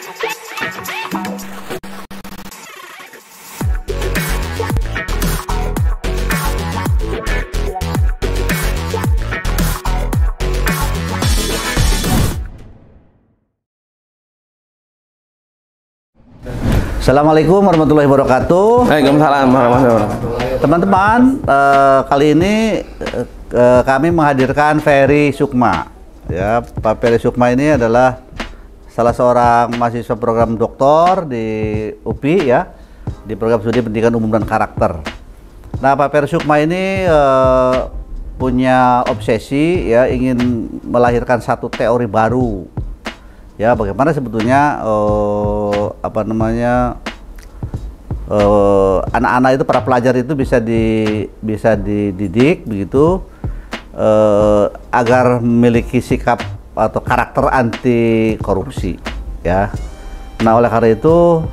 Assalamualaikum warahmatullahi wabarakatuh. Waalaikumsalam warahmatullahi wabarakatuh. Teman-teman, kali ini kami menghadirkan Ferry Sukma. Ya, Pak Ferry Sukma ini adalah salah seorang mahasiswa program doktor di UPI ya, di program studi pendidikan umum dan karakter. Nah, Pak Ferry Sukma ini punya obsesi ya, ingin melahirkan satu teori baru. Ya, bagaimana sebetulnya anak-anak itu, para pelajar itu bisa dididik begitu agar memiliki sikap atau karakter anti korupsi ya. Nah, oleh karena itu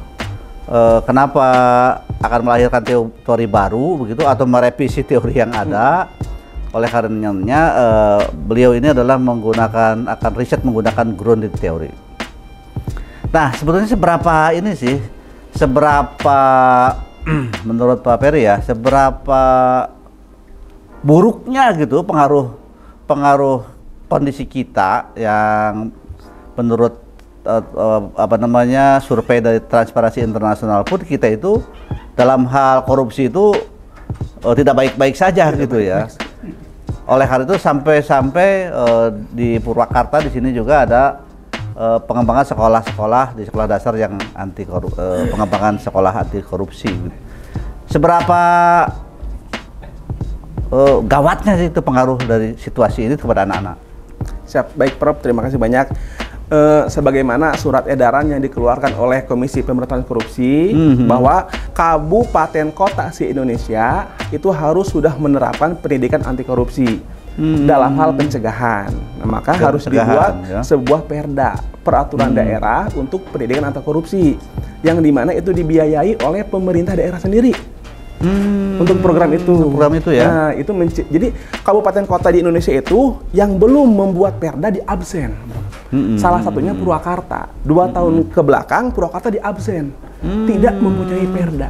kenapa akan melahirkan teori baru begitu atau merevisi teori yang ada? Oleh karenanya beliau ini adalah akan riset menggunakan grounded theory. Nah, sebetulnya seberapa menurut Pak Ferry ya, seberapa buruknya gitu pengaruh kondisi kita yang menurut survei dari Transparansi Internasional pun kita itu dalam hal korupsi itu tidak baik-baik saja gitu ya. Oleh karena itu sampai di Purwakarta di sini juga ada pengembangan sekolah-sekolah di sekolah dasar yang pengembangan sekolah anti korupsi. Seberapa gawatnya sih itu pengaruh dari situasi ini kepada anak-anak? Siap, baik Prof, terima kasih banyak. Sebagaimana surat edaran yang dikeluarkan oleh Komisi Pemberantasan Korupsi bahwa kabupaten kota se-Indonesia itu harus sudah menerapkan pendidikan anti korupsi dalam hal pencegahan. Nah, maka harus dibuat ya sebuah perda, peraturan daerah untuk pendidikan anti korupsi, yang dimana itu dibiayai oleh pemerintah daerah sendiri. Untuk program itu ya. Nah, itu jadi kabupaten kota di Indonesia itu yang belum membuat perda di absen. Salah satunya Purwakarta. 2 tahun ke belakang Purwakarta di absen, tidak mempunyai perda.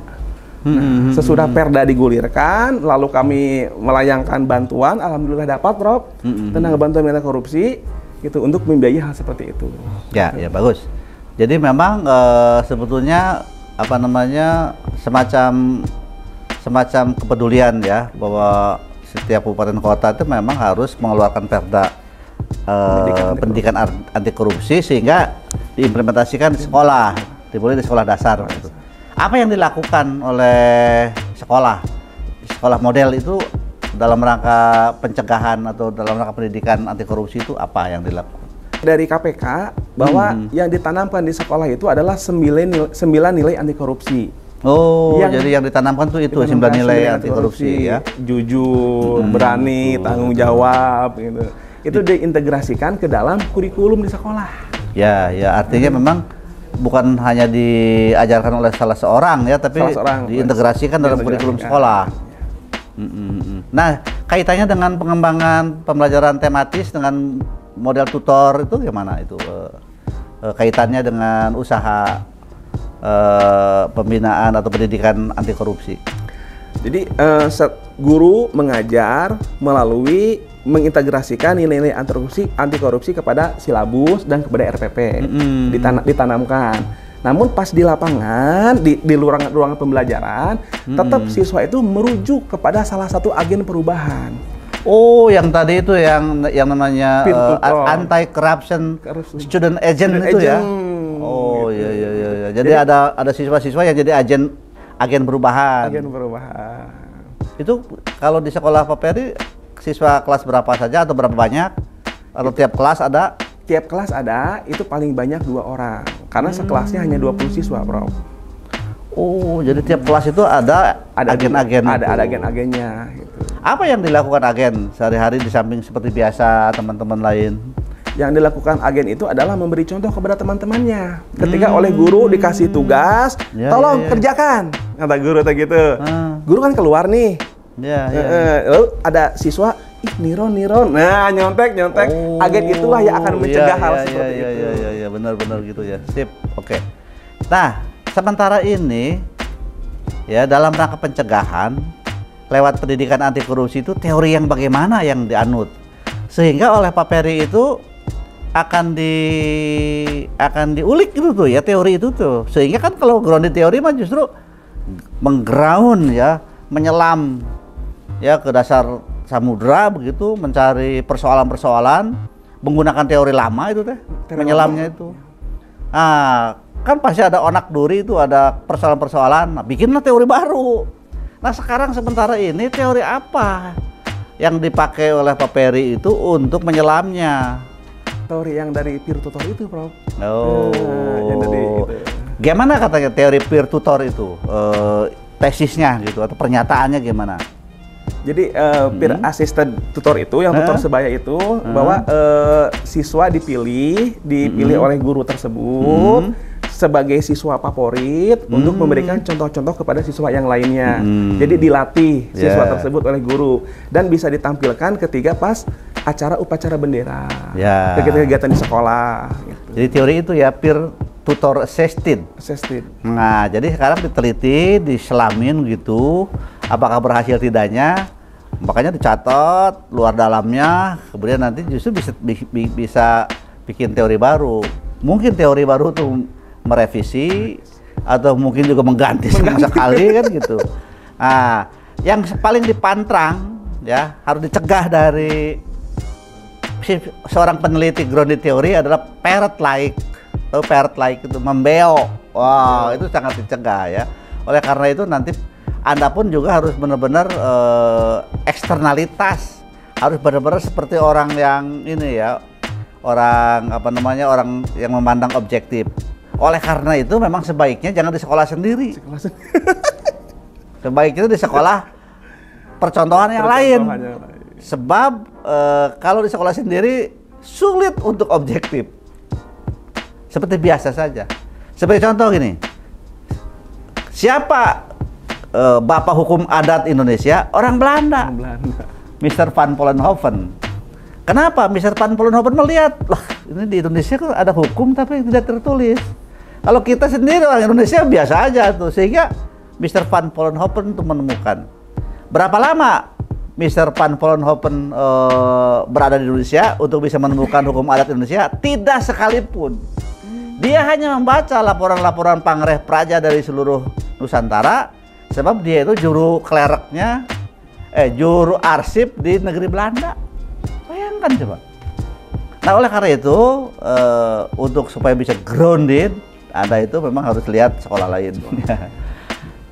Nah, sesudah perda digulirkan, lalu kami melayangkan bantuan, alhamdulillah dapat Prof, tentang bantuan anti korupsi itu untuk membiayai hal seperti itu. Ya, ya bagus. Jadi memang sebetulnya semacam kepedulian ya, bahwa setiap kabupaten kota itu memang harus mengeluarkan perda pendidikan anti korupsi sehingga diimplementasikan di sekolah, dimulai di sekolah dasar. Gitu. Apa yang dilakukan oleh sekolah model itu dalam rangka pencegahan atau dalam rangka pendidikan anti korupsi itu apa yang dilakukan? Dari KPK bahwa yang ditanamkan di sekolah itu adalah 9 nilai anti korupsi. Oh, jadi yang ditanamkan tuh itu 9 nilai anti korupsi ya. Jujur, berani, tanggung jawab gitu. Itu diintegrasikan ke dalam kurikulum di sekolah. Ya, ya artinya memang bukan hanya diajarkan oleh salah seorang ya, tapi diintegrasikan dalam kurikulum sekolah. Nah, kaitannya dengan pengembangan pembelajaran tematis dengan model tutor itu gimana itu? Kaitannya dengan usaha pembinaan atau pendidikan anti korupsi. Jadi guru mengajar melalui mengintegrasikan nilai-nilai anti korupsi kepada silabus dan kepada RPP ditanamkan. Namun pas di lapangan di ruangan pembelajaran tetap siswa itu merujuk kepada salah satu agen perubahan. Oh, yang tadi itu yang namanya anti corruption student agent itu ya. Oh iya. Jadi ada siswa-siswa yang jadi agen perubahan. Agen perubahan. Itu kalau di sekolah Pak Ferry siswa kelas berapa saja atau berapa banyak? Atau tiap kelas ada? Tiap kelas ada, itu paling banyak 2 orang. Karena sekelasnya hanya 20 siswa, Bro. Oh, jadi tiap kelas itu ada agen-agen. Ada agen-agennya gitu. Apa yang dilakukan agen sehari-hari di samping seperti biasa teman-teman lain? Yang dilakukan agen itu adalah memberi contoh kepada teman-temannya. Ketika oleh guru dikasih tugas, tolong kerjakan, kata guru gitu. Guru kan keluar nih. Lalu ada siswa, Niron. Nah, nyontek. Agen itulah yang akan mencegah hal seperti itu. Iya, benar gitu ya. Sip. Oke. Nah, sementara ini ya dalam rangka pencegahan lewat pendidikan anti korupsi itu teori yang bagaimana yang dianut sehingga oleh Pak Peri itu akan diulik itu tuh ya teori itu tuh, sehingga kan kalau grounded teori mah justru mengground ya, menyelam ya ke dasar samudra begitu, mencari persoalan-persoalan menggunakan teori lama itu teh, menyelamnya itu. Ah, kan pasti ada onak duri itu, ada persoalan-persoalan, nah, bikinlah teori baru. Nah sekarang sementara ini teori apa yang dipakai oleh Pak Peri itu untuk menyelamnya? Teori yang dari peer tutor itu, Prof. Oh, yang dari itu. Gimana katanya teori peer tutor itu? Tesisnya gitu atau pernyataannya gimana? Jadi peer assisted tutor itu, yang tutor sebaya itu, bahwa siswa dipilih oleh guru tersebut sebagai siswa favorit untuk memberikan contoh-contoh kepada siswa yang lainnya. Jadi dilatih siswa tersebut oleh guru dan bisa ditampilkan ketika pas acara upacara bendera, kegiatan di sekolah. Gitu. Jadi teori itu ya peer tutor assisted. Nah, jadi sekarang diteliti, diselamin gitu, apakah berhasil tidaknya, makanya dicatat luar dalamnya, kemudian nanti justru bisa bikin teori baru. Mungkin teori baru tuh merevisi atau mungkin juga mengganti sama sekali kan gitu. Nah, yang paling dipantrang ya harus dicegah dari seorang peneliti grounded teori adalah parrot-like. Tahu parrot-like itu membeo. Wow, itu sangat dicegah ya. Oleh karena itu nanti Anda pun juga harus benar-benar eksternalitas, harus benar-benar seperti orang yang ini ya, orang orang yang memandang objektif. Oleh karena itu memang sebaiknya jangan di sekolah sendiri. Sebaiknya di sekolah percontohan yang lain. Sebab kalau di sekolah sendiri sulit untuk objektif. Seperti biasa saja. Seperti contoh gini. Siapa Bapak Hukum Adat Indonesia? Orang Belanda. Mr. Van Vollenhoven. Kenapa Mr. Van Vollenhoven melihat, loh ini di Indonesia kan ada hukum tapi tidak tertulis. Kalau kita sendiri orang Indonesia biasa aja tuh, sehingga Mr. Van Vollenhoven itu menemukan. Berapa lama Mr. Van Vollenhoven berada di Indonesia untuk bisa menemukan hukum adat Indonesia? Tidak sekalipun. Dia hanya membaca laporan-laporan Pangreh Praja dari seluruh Nusantara, sebab dia itu juru klereknya, juru arsip di negeri Belanda. Bayangkan coba. Nah oleh karena itu, untuk supaya bisa grounded, Anda itu memang harus lihat sekolah lain.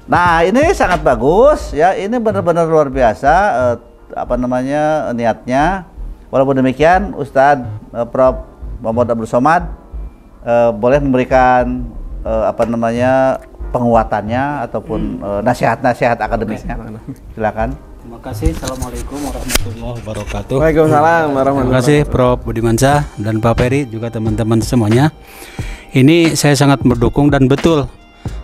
Nah ini sangat bagus ya, ini benar-benar luar biasa niatnya. Walaupun demikian, Ustadz Prof. Muhammad Abdul Somad boleh memberikan penguatannya ataupun nasihat-nasihat akademiknya. Silakan. Terima kasih. Assalamualaikum warahmatullahi wabarakatuh. Waalaikumsalam warahmatullahi wabarakatuh. Terima kasih Prof. Budimansyah dan Pak Peri, juga teman-teman semuanya. Ini saya sangat mendukung dan betul.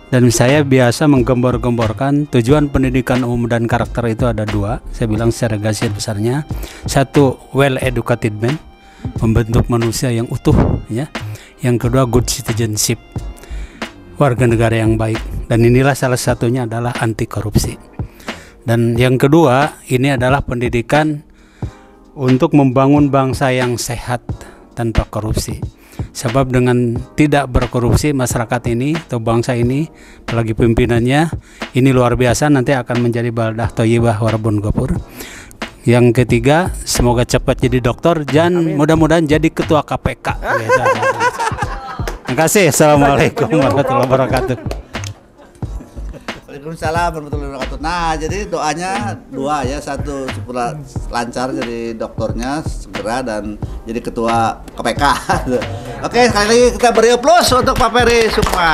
Dan saya biasa menggembor-gemborkan tujuan pendidikan umum dan karakter itu ada dua. Saya bilang secara garis besarnya. Satu, well educated man, membentuk manusia yang utuh ya. Yang kedua, good citizenship, warga negara yang baik. Dan inilah salah satunya adalah anti korupsi. Dan yang kedua, ini adalah pendidikan untuk membangun bangsa yang sehat tanpa korupsi. Sebab dengan tidak berkorupsi, masyarakat ini atau bangsa ini, apalagi pimpinannya, ini luar biasa, nanti akan menjadi baldah thayyibah warabun ghafur. Yang ketiga, semoga cepat jadi dokter dan mudah-mudahan jadi ketua KPK. Terima kasih. Assalamualaikum warahmatullahi wabarakatuh. Waalaikumsalam warahmatullahi wabarakatuh. Nah, jadi doanya dua ya, satu supaya lancar jadi dokternya segera dan jadi ketua KPK. Oke, sekali lagi kita beri aplaus untuk Pak Peri Sukma.